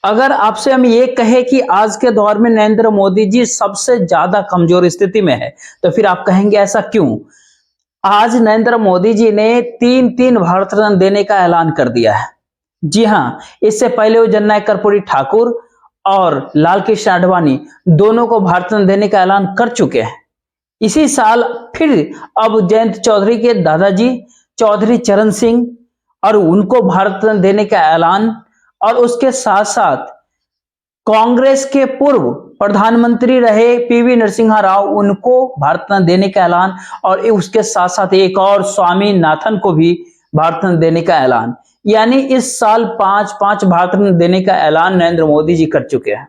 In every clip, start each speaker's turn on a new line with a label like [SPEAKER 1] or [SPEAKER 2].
[SPEAKER 1] अगर आपसे हम ये कहें कि आज के दौर में नरेंद्र मोदी जी सबसे ज्यादा कमजोर स्थिति में है, तो फिर आप कहेंगे ऐसा क्यों? आज नरेंद्र मोदी जी ने तीन तीन भारत रत्न देने का ऐलान कर दिया है। जी हाँ, इससे पहले वो जननायक कर्पूरी ठाकुर और लाल कृष्ण आडवाणी दोनों को भारत रत्न देने का ऐलान कर चुके हैं। इसी साल फिर अब जयंत चौधरी के दादाजी चौधरी चरण सिंह और उनको भारत रत्न देने का ऐलान, और उसके साथ साथ कांग्रेस के पूर्व प्रधानमंत्री रहे पीवी नरसिम्हा राव उनको भारत रत्न देने का ऐलान, और उसके साथ साथ एक और स्वामीनाथन को भी भारत रत्न देने का ऐलान। यानी इस साल पांच पांच भारत रत्न देने का ऐलान नरेंद्र मोदी जी कर चुके हैं।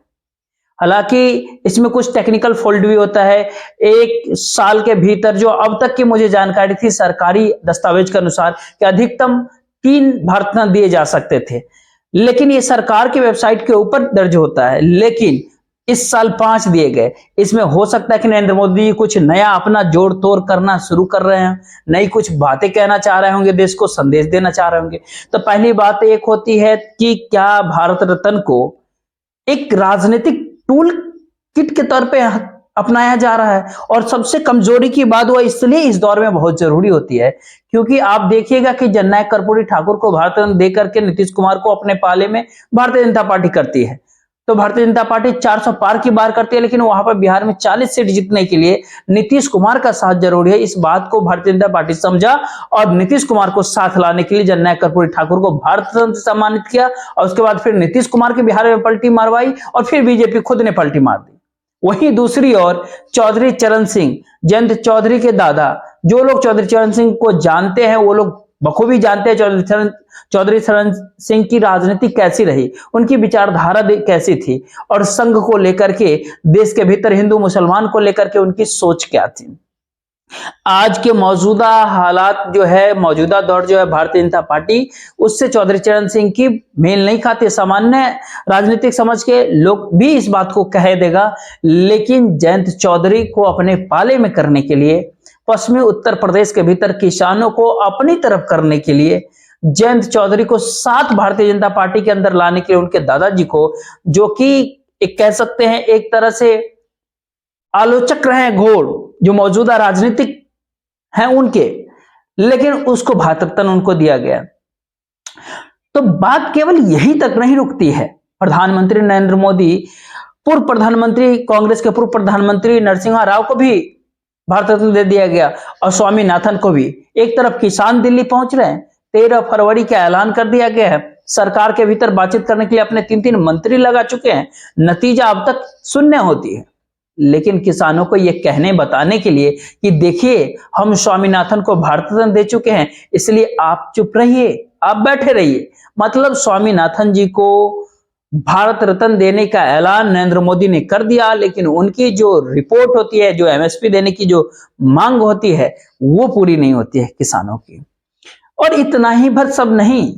[SPEAKER 1] हालांकि इसमें कुछ टेक्निकल फॉल्ट भी होता है। एक साल के भीतर, जो अब तक की मुझे जानकारी थी सरकारी दस्तावेज के अनुसार, कि अधिकतम 3 भारत रत्न दिए जा सकते थे, लेकिन ये सरकार की वेबसाइट के ऊपर दर्ज होता है। लेकिन इस साल 5 दिए गए। इसमें हो सकता है कि नरेंद्र मोदी जी कुछ नया अपना जोड़ तोड़ करना शुरू कर रहे हैं, नई कुछ बातें कहना चाह रहे होंगे, देश को संदेश देना चाह रहे होंगे। तो पहली बात एक होती है कि क्या भारत रत्न को एक राजनीतिक टूल किट के तौर पे अपनाया जा रहा है? और सबसे कमजोरी की बात वो इसलिए इस दौर में बहुत जरूरी होती है क्योंकि आप देखिएगा कि जननायक कर्पूरी ठाकुर को भारत रत्न देकर के नीतीश कुमार को अपने पाले में भारतीय जनता पार्टी करती है। तो भारतीय जनता पार्टी 400 पार की बार करती है, लेकिन वहां पर बिहार में 40 सीट जीतने के लिए नीतीश कुमार का साथ जरूरी है। इस बात को भारतीय जनता पार्टी समझा और नीतीश कुमार को साथ लाने के लिए जननायक कर्पूरी ठाकुर को भारत रत्न से सम्मानित किया, और उसके बाद फिर नीतीश कुमार के बिहार में पलटी मारवाई, और फिर बीजेपी खुद ने पलटी मार दी। वहीं दूसरी ओर चौधरी चरण सिंह, जयंत चौधरी के दादा, जो लोग चौधरी चरण सिंह को जानते हैं वो लोग बखूबी जानते हैं चौधरी चरण सिंह की राजनीति कैसी रही, उनकी विचारधारा कैसी थी, और संघ को लेकर के, देश के भीतर हिंदू मुसलमान को लेकर के उनकी सोच क्या थी। आज के मौजूदा हालात जो है, मौजूदा दौर जो है भारतीय जनता पार्टी, उससे चौधरी चरण सिंह की मेल नहीं खाती। सामान्य राजनीतिक समझ के लोग भी इस बात को कह देगा, लेकिन जयंत चौधरी को अपने पाले में करने के लिए, पश्चिमी उत्तर प्रदेश के भीतर किसानों को अपनी तरफ करने के लिए, जयंत चौधरी को साथ भारतीय जनता पार्टी के अंदर लाने के लिए उनके दादाजी को, जो कि एक कह सकते हैं एक तरह से आलोचक रहे घोड़ जो मौजूदा राजनीतिक हैं उनके, लेकिन उसको भारत रत्न उनको दिया गया। तो बात केवल यहीं तक नहीं रुकती है। प्रधानमंत्री नरेंद्र मोदी, पूर्व प्रधानमंत्री, कांग्रेस के पूर्व प्रधानमंत्री नरसिम्हा राव को भी भारत रत्न दे दिया गया, और स्वामीनाथन को भी। एक तरफ किसान दिल्ली पहुंच रहे हैं, 13 फरवरी का ऐलान कर दिया गया है, सरकार के भीतर बातचीत करने के लिए अपने 3-3 मंत्री लगा चुके हैं, नतीजा अब तक शून्य होती है। लेकिन किसानों को यह कहने बताने के लिए कि देखिए हम स्वामीनाथन को भारत रत्न दे चुके हैं, इसलिए आप चुप रहिए, आप बैठे रहिए। मतलब स्वामीनाथन जी को भारत रत्न देने का ऐलान नरेंद्र मोदी ने कर दिया, लेकिन उनकी जो रिपोर्ट होती है, जो एमएसपी देने की जो मांग होती है, वो पूरी नहीं होती है किसानों की। और इतना ही भर सब नहीं,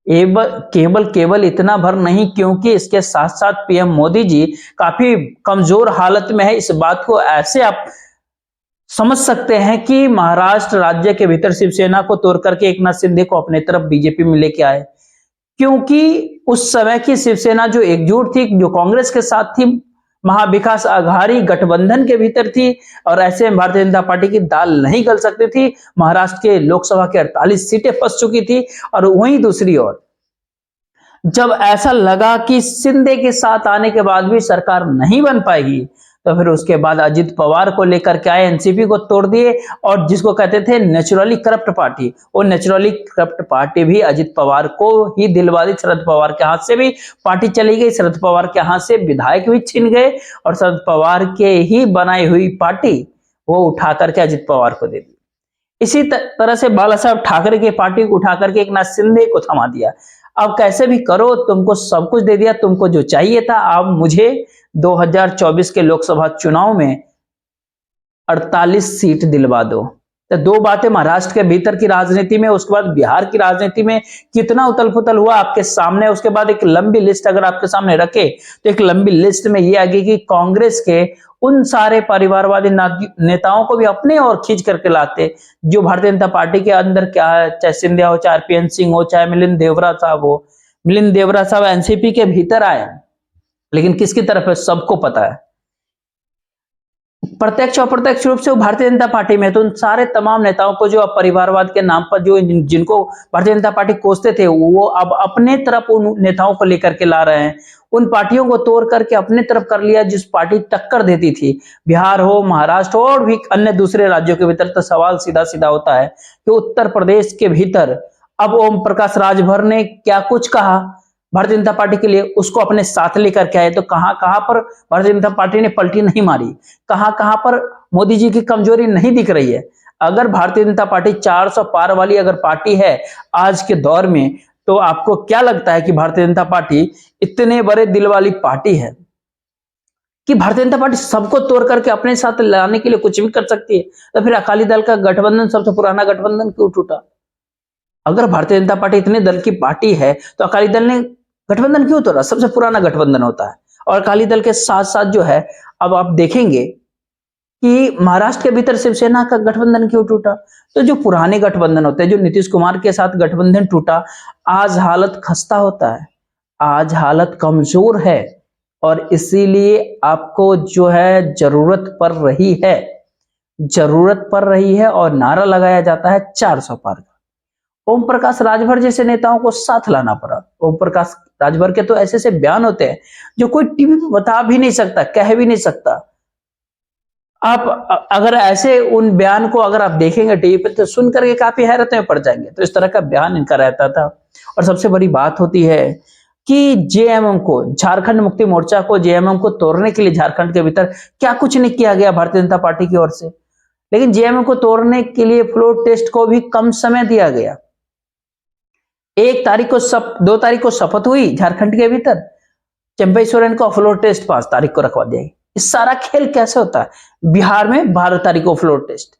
[SPEAKER 1] केवल इतना भर नहीं, क्योंकि इसके साथ साथ पीएम मोदी जी काफी कमजोर हालत में है। इस बात को ऐसे आप समझ सकते हैं कि महाराष्ट्र राज्य के भीतर शिवसेना को तोड़ करके एकनाथ शिंदे को अपने तरफ बीजेपी में लेके आए, क्योंकि उस समय की शिवसेना जो एकजुट थी, जो कांग्रेस के साथ थी, महाविकास आघाड़ी गठबंधन के भीतर थी, और ऐसे में भारतीय जनता पार्टी की दाल नहीं गल सकती थी। महाराष्ट्र के लोकसभा के 48 सीटें फंस चुकी थी। और वहीं दूसरी ओर जब ऐसा लगा कि शिंदे के साथ आने के बाद भी सरकार नहीं बन पाएगी, तो फिर उसके बाद अजित पवार को लेकर के आए, एनसीपी को तोड़ दिए, और जिसको कहते थे नेचुरली करप्ट पार्टी, वो नेचुरली करप्ट पार्टी भी अजित पवार को ही दिलवा दी। शरद पवार के हाथ से भी पार्टी चली गई, शरद पवार के हाथ से विधायक भी छिन गए, और शरद पवार के ही बनाई हुई पार्टी वो उठा करके अजित पवार को दे दी। इसी तरह से बाला साहब ठाकरे की पार्टी को उठा करके एकनाथ शिंदे को थमा दिया। अब कैसे भी करो, तुमको सब कुछ दे दिया, तुमको जो चाहिए था, अब मुझे 2024 के लोकसभा चुनाव में 48 सीट दिलवा दो। तो दो बातें महाराष्ट्र के भीतर की राजनीति में, उसके बाद बिहार की राजनीति में कितना उथल पुथल हुआ आपके सामने। उसके बाद एक लंबी लिस्ट अगर आपके सामने रखे, तो एक लंबी लिस्ट में ये आ गई कि कांग्रेस के उन सारे परिवारवादी नेताओं को भी अपने और खींच करके लाते, जो भारतीय जनता पार्टी के अंदर क्या है, चाहे सिंधिया हो, चाहे आरपीएन सिंह हो, चाहे मिलिंद देवरा साहब हो, मिलिंद देवरा साहब एनसीपी के भीतर आए, लेकिन किसकी तरफ है सबको पता है। प्रत्यक्ष अप्रत्यक्ष रूप से वो भारतीय जनता पार्टी में, तो उन सारे तमाम नेताओं को जो अब परिवारवाद के नाम पर जो जिनको भारतीय जनता पार्टी कोसते थे, वो अब अपने तरफ उन नेताओं को लेकर के ला रहे हैं। उन पार्टियों को तोड़ करके अपने तरफ कर लिया जिस पार्टी टक्कर देती थी, बिहार हो, महाराष्ट्र हो और भी अन्य दूसरे राज्यों के भीतर। तो सवाल सीधा सीधा होता है कि उत्तर प्रदेश के भीतर अब ओम प्रकाश राजभर ने क्या कुछ कहा भारतीय जनता पार्टी के लिए, उसको अपने साथ लेकर के आए। तो कहां कहां पर भारतीय जनता पार्टी ने पलटी नहीं मारी, कहां कहां पर मोदी जी की कमजोरी नहीं दिख रही है। अगर भारतीय जनता पार्टी 400 पार वाली अगर पार्टी है आज के दौर में, तो आपको क्या लगता है कि भारतीय जनता पार्टी इतने बड़े दिल वाली पार्टी है कि भारतीय जनता पार्टी सबको तोड़ करके अपने साथ लाने के लिए कुछ भी कर सकती है? तो फिर अकाली दल का गठबंधन, सबसे पुराना गठबंधन, क्यों टूटा? अगर भारतीय जनता पार्टी इतने दल की पार्टी है तो अकाली दल ने गठबंधन क्यों तोड़ा? सबसे पुराना गठबंधन होता है। और अकाली दल के साथ साथ जो है, अब आप देखेंगे कि महाराष्ट्र के भीतर शिवसेना का गठबंधन क्यों टूटा? तो जो पुराने गठबंधन होते हैं, जो नीतीश कुमार के साथ गठबंधन टूटा, आज हालत खस्ता होता है, आज हालत कमजोर है। और इसीलिए आपको जो है जरूरत पड़ रही है, जरूरत पड़ रही है और नारा लगाया जाता है 400 पार का। ओम प्रकाश राजभर जैसे नेताओं को साथ लाना पड़ा। ओम प्रकाश राजभर के तो ऐसे ऐसे बयान होते हैं जो कोई टीवी पे बता भी नहीं सकता, कह भी नहीं सकता। आप अगर ऐसे उन बयान को अगर आप देखेंगे टीवी पे, तो सुन करके काफी हैरत में पड़ जाएंगे। तो इस तरह का बयान इनका रहता था। और सबसे बड़ी बात होती है कि जेएमएम को, झारखंड मुक्ति मोर्चा को, जेएमएम को तोड़ने के लिए झारखंड के भीतर क्या कुछ नहीं किया गया भारतीय जनता पार्टी की ओर से। लेकिन जेएमएम को तोड़ने के लिए फ्लोर टेस्ट को भी कम समय दिया गया। 1 तारीख को 2 तारीख को शपथ हुई झारखंड के भीतर, चंपई सोरेन को फ्लोर टेस्ट 5 तारीख को रखवा दिया। इस सारा खेल कैसे होता है? बिहार में 12 तारीख को फ्लोर टेस्ट।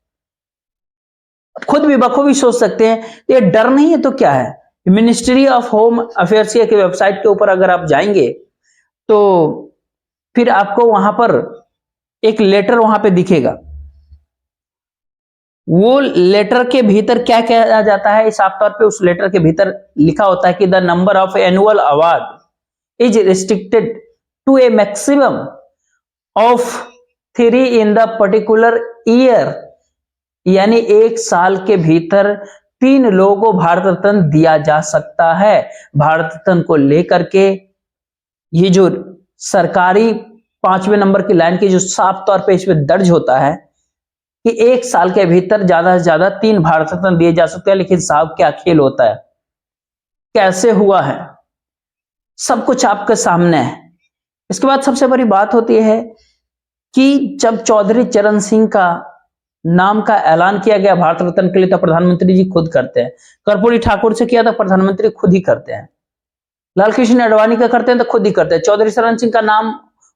[SPEAKER 1] खुद भी बखूबी सोच सकते हैं, ये डर नहीं है तो क्या है? मिनिस्ट्री ऑफ होम अफेयर्स के वेबसाइट के ऊपर अगर आप जाएंगे तो फिर आपको वहां पर एक लेटर वहां पे दिखेगा। वो लेटर के भीतर क्या कहा जाता है? साफ तौर पे उस लेटर के भीतर लिखा होता है कि the number of annual award is restricted to a maximum of 3 in the particular year. यानी 1 साल के भीतर 3 लोगों को भारत रत्न दिया जा सकता है। भारत रत्न को लेकर के ये जो सरकारी 5वें नंबर की लाइन की जो साफ तौर पे इसमें दर्ज होता है कि 1 साल के भीतर ज्यादा से ज्यादा 3 भारत रत्न दिए जा सकते हैं। लेकिन साहब क्या खेल होता है, कैसे हुआ है, सब कुछ आपके सामने है। इसके बाद सबसे बड़ी बात होती है कि जब चौधरी चरण सिंह का नाम का ऐलान किया गया भारत रत्न के लिए, तो प्रधानमंत्री जी खुद करते हैं। कर्पूरी ठाकुर से किया तो प्रधानमंत्री खुद ही करते हैं। लाल कृष्ण आडवाणी का करते हैं तो खुद ही करते हैं। चौधरी चरण सिंह का नाम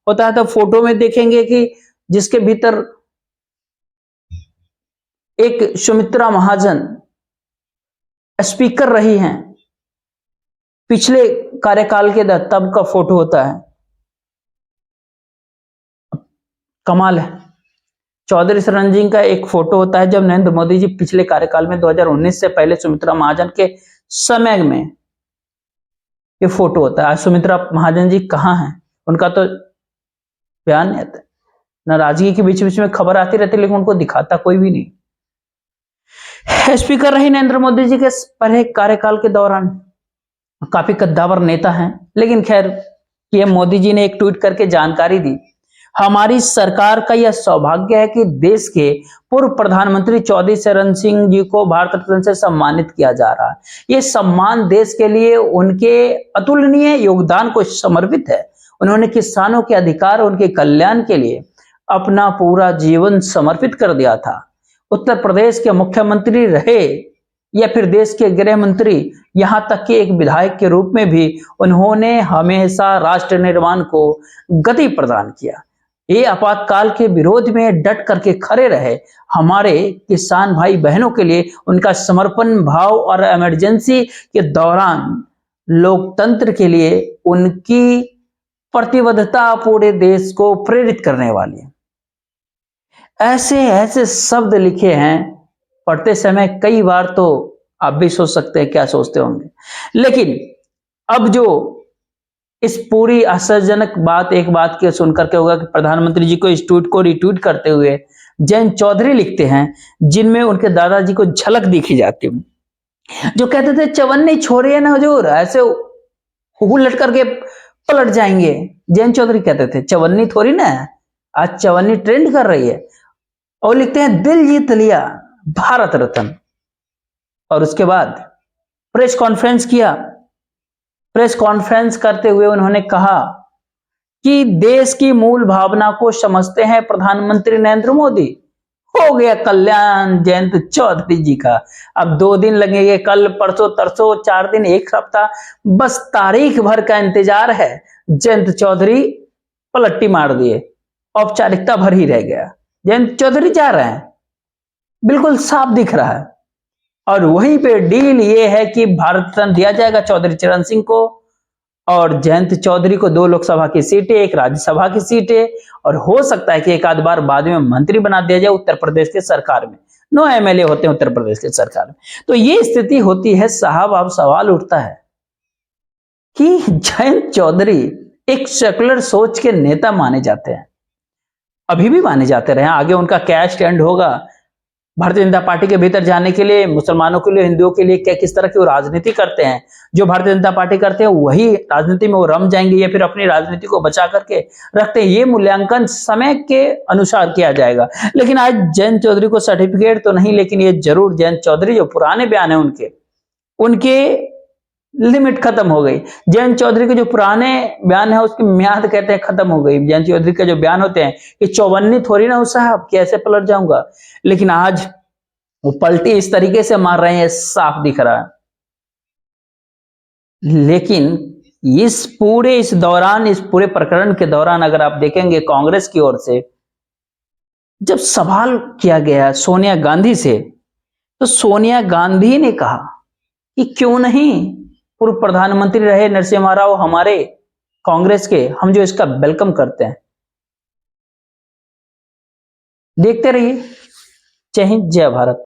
[SPEAKER 1] होता है तो फोटो में देखेंगे कि जिसके भीतर एक सुमित्रा महाजन स्पीकर रही हैं पिछले कार्यकाल के तब का फोटो होता है। कमाल है। चौधरी चरण सिंह का एक फोटो होता है जब नरेंद्र मोदी जी पिछले कार्यकाल में 2019 से पहले सुमित्रा महाजन के समय में ये फोटो होता है। आज सुमित्रा महाजन जी कहाँ हैं? उनका तो बयान नहीं आता। नाराजगी के बीच बीच में खबर आती रहती, लेकिन उनको दिखाता कोई भी नहीं। स्पीकर रही नरेंद्र मोदी जी के पहले कार्यकाल के दौरान, काफी कद्दावर नेता हैं। लेकिन खैर, पीएम मोदी जी ने एक ट्वीट करके जानकारी दी, हमारी सरकार का यह सौभाग्य है कि देश के पूर्व प्रधानमंत्री चौधरी चरण सिंह जी को भारत रत्न से सम्मानित किया जा रहा है। यह सम्मान देश के लिए उनके अतुलनीय योगदान को समर्पित है। उन्होंने किसानों के अधिकार, उनके कल्याण के लिए अपना पूरा जीवन समर्पित कर दिया था। उत्तर प्रदेश के मुख्यमंत्री रहे या फिर देश के गृह मंत्री, यहां तक कि एक विधायक के रूप में भी उन्होंने हमेशा राष्ट्र निर्माण को गति प्रदान किया। ये आपातकाल के विरोध में डट करके खड़े रहे। हमारे किसान भाई बहनों के लिए उनका समर्पण भाव और इमरजेंसी के दौरान लोकतंत्र के लिए उनकी प्रतिबद्धता पूरे देश को प्रेरित करने वाली है। ऐसे ऐसे शब्द लिखे हैं, पढ़ते समय कई बार तो आप भी सोच सकते हैं क्या सोचते होंगे। लेकिन अब जो इस पूरी आश्चर्यजनक बात एक बात के सुनकर के होगा कि प्रधानमंत्री जी को इस ट्वीट को रिट्वीट करते हुए जयंत चौधरी लिखते हैं, जिनमें उनके दादाजी को झलक दिखी जाती है, जो कहते थे चवन्नी छोड़िए ना हुजूर, ऐसे उलट करके पलट जाएंगे। जयंत चौधरी कहते थे चवन्नी थोड़ी ना है, आज चवन्नी ट्रेंड कर रही है। और लिखते हैं दिल जीत लिया भारत रत्न। और उसके बाद प्रेस कॉन्फ्रेंस किया। प्रेस कॉन्फ्रेंस करते हुए उन्होंने कहा कि देश की मूल भावना को समझते हैं प्रधानमंत्री नरेंद्र मोदी। हो गया कल्याण जयंत चौधरी जी का। अब 2 दिन लगेंगे, कल परसों तरसों 4 दिन, 1 सप्ताह, बस तारीख भर का इंतजार है। जयंत चौधरी पलट्टी मार दिए, औपचारिकता भर ही रह गया। जयंत चौधरी जा रहे हैं, बिल्कुल साफ दिख रहा है। और वहीं पे डील ये है कि भारत रत्न दिया जाएगा चौधरी चरण सिंह को, और जयंत चौधरी को 2 लोकसभा की सीटें, 1 राज्यसभा की सीटें, और हो सकता है कि एक आध बार बाद में मंत्री बना दिया जाए उत्तर प्रदेश की सरकार में। 9 एमएलए होते हैं उत्तर प्रदेश की सरकार में। तो ये स्थिति होती है साहब। अब सवाल उठता है कि जयंत चौधरी एक सेकुलर सोच के नेता माने जाते हैं, अभी भी माने जाते रहे। आगे उनका क्या स्टैंड होगा भारतीय जनता पार्टी के भीतर जाने के लिए, मुसलमानों के लिए, हिंदुओं के लिए क्या किस तरह की वो राजनीति करते हैं, जो भारतीय जनता पार्टी करते हैं वही राजनीति में वो रम जाएंगे या फिर अपनी राजनीति को बचा करके रखते हैं, ये मूल्यांकन समय के अनुसार किया जाएगा। लेकिन आज जयंत चौधरी को सर्टिफिकेट तो नहीं, लेकिन ये जरूर जयंत चौधरी जो पुराने बयान है उनके लिमिट खत्म हो गई। जयंत चौधरी के जो पुराने बयान है उसकी म्याद कहते हैं खत्म हो गई। जयंत चौधरी के जो बयान होते हैं कि चौवन्नी थोड़ी ना हो साहब, कैसे पलट जाऊंगा, लेकिन आज वो पलटी इस तरीके से मार रहे हैं, साफ दिख रहा है। लेकिन इस पूरे प्रकरण के दौरान अगर आप देखेंगे कांग्रेस की ओर से जब सवाल किया गया सोनिया गांधी से, तो सोनिया गांधी ने कहा कि क्यों नहीं पूर्व प्रधानमंत्री रहे नरसिम्हा राव हमारे कांग्रेस के, हम जो इसका वेलकम करते हैं। देखते रहिए। जय हिंद, जय भारत।